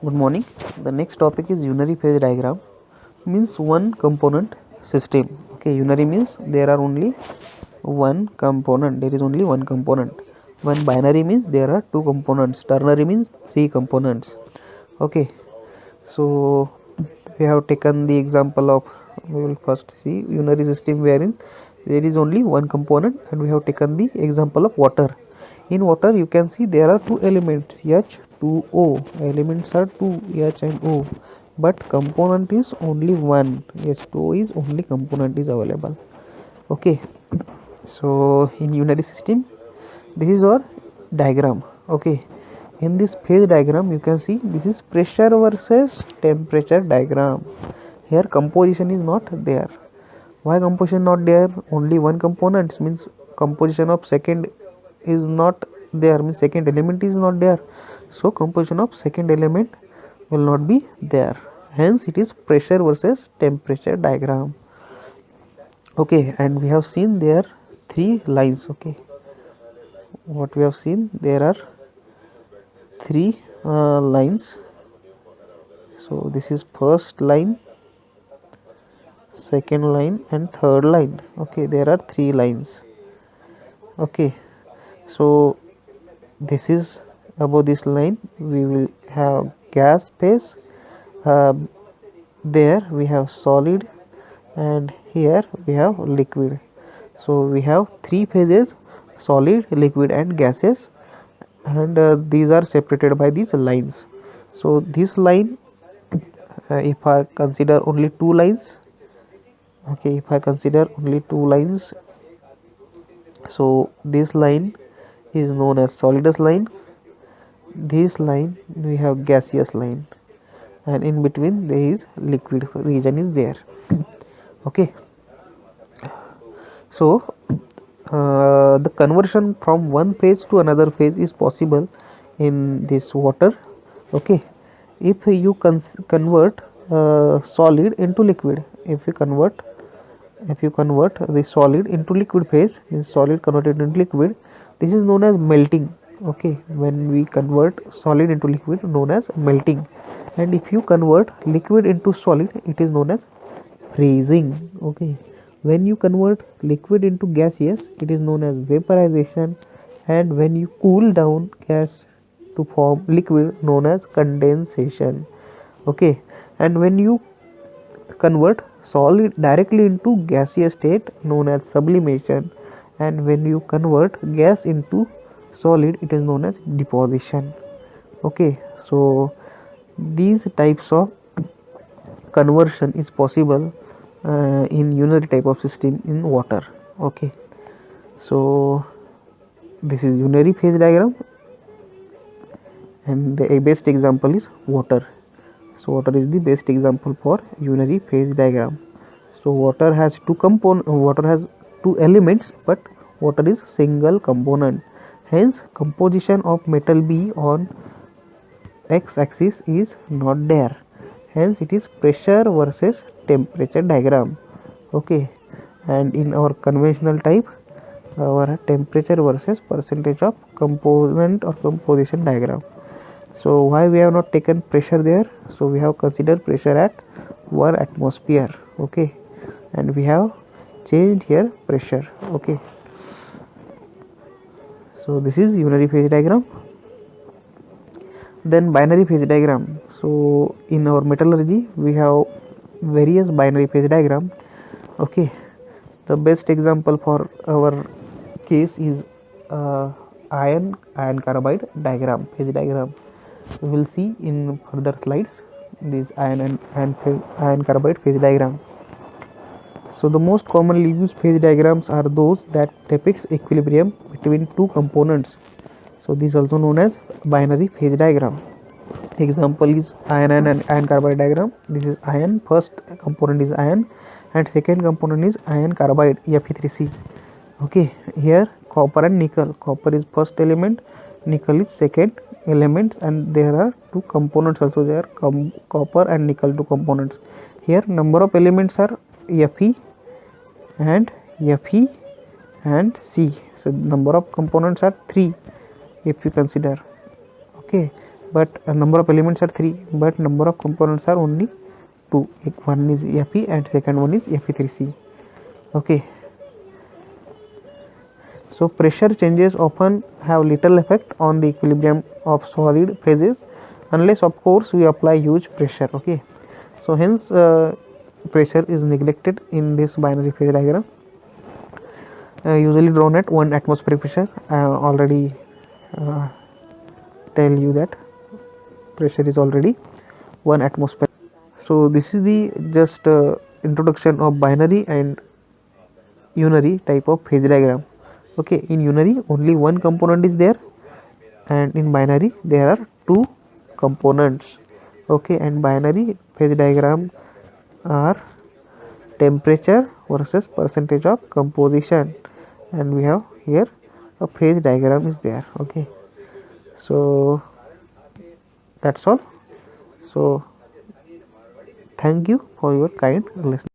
Good morning. The next topic is unary phase diagram. Means one component system. Okay, unary means there are only one component. There is only one component. When binary means there are two components. Ternary means three components. Okay, so we have taken the example of, we will first see unary system wherein there is only one component, and we have taken the example of water. In water you can see there are two elements H2O. Elements are two, H and O, but component is only one. H2O is only component is available. Okay, so in unary system this is our diagram. Okay, in this phase diagram you can see this is pressure versus temperature diagram. Here composition is not there. Why composition not there? Only one component means composition of second is not there, means second element is not there, so composition of second element will not be there, hence it is pressure versus temperature diagram. Okay, and we have seen there three lines. Okay, what we have seen, there are three lines. So this is first line, second line and third line. Okay, there are three lines. Okay, so this is above this line we will have gas phase, uh, there we have solid, and here we have liquid. So we have three phases: solid, liquid and gases, and these are separated by these lines. So this line, if I consider only two lines, okay, if I consider only two lines, so this line is known as solidus line, this line we have gaseous line, and in between there is liquid region is there. Okay, so the conversion from one phase to another phase is possible in this water. Okay, if you convert solid into liquid, if you convert the solid into liquid phase, means solid converted into liquid, this is known as melting. Okay, when we convert solid into liquid, known as melting, and if you convert liquid into solid, it is known as freezing. Okay, when you convert liquid into gaseous, it is known as vaporization, and when you cool down gas to form liquid, known as condensation. Okay, and when you convert solid directly into gaseous state, known as sublimation, and when you convert gas into solid, it is known as deposition. Okay, so these types of conversion is possible in unary type of system in water. Okay, so this is unary phase diagram, and the best example is water. So water is the best example for unary phase diagram. So water has water has two elements, but water is single component, hence composition of metal B on x-axis is not there, hence it is pressure versus temperature diagram. Okay, and in our conventional type, our temperature versus percentage of component or composition diagram. So why we have not taken pressure there? So we have considered pressure at 1 atmosphere. Okay, and we have changed here pressure. Okay, so this is unary phase diagram. Then binary phase diagram. So in our metallurgy we have various binary phase diagram. Okay, the best example for our case is iron carbide diagram, phase diagram. We will see in further slides this iron carbide phase diagram. So the most commonly used phase diagrams are those that depicts equilibrium between two components. So this is also known as binary phase diagram. Example is iron and iron carbide diagram. This is iron, first component is iron, and second component is iron carbide, Fe3C. Okay, here copper and nickel. Copper is first element, nickel is second element, and there are two components also there, copper and nickel, two components. Here number of elements are Fe and Fe and C. So number of components are 3 if you consider. Okay, but a number of elements are 3, but number of components are only 2. One is Fe and second one is Fe3C. Okay, so pressure changes often have little effect on the equilibrium of solid phases, unless of course we apply huge pressure. Okay, so hence pressure is neglected in this binary phase diagram, usually drawn at 1 atmospheric pressure. I already tell you that pressure is already 1 atmosphere. So this is the just introduction of binary and unary type of phase diagram. Okay, in unary only one component is there, and in binary there are two components. Okay, and binary phase diagram are temperature versus percentage of composition, and we have here a phase diagram is there. Okay, so that's all. So thank you for your kind listening.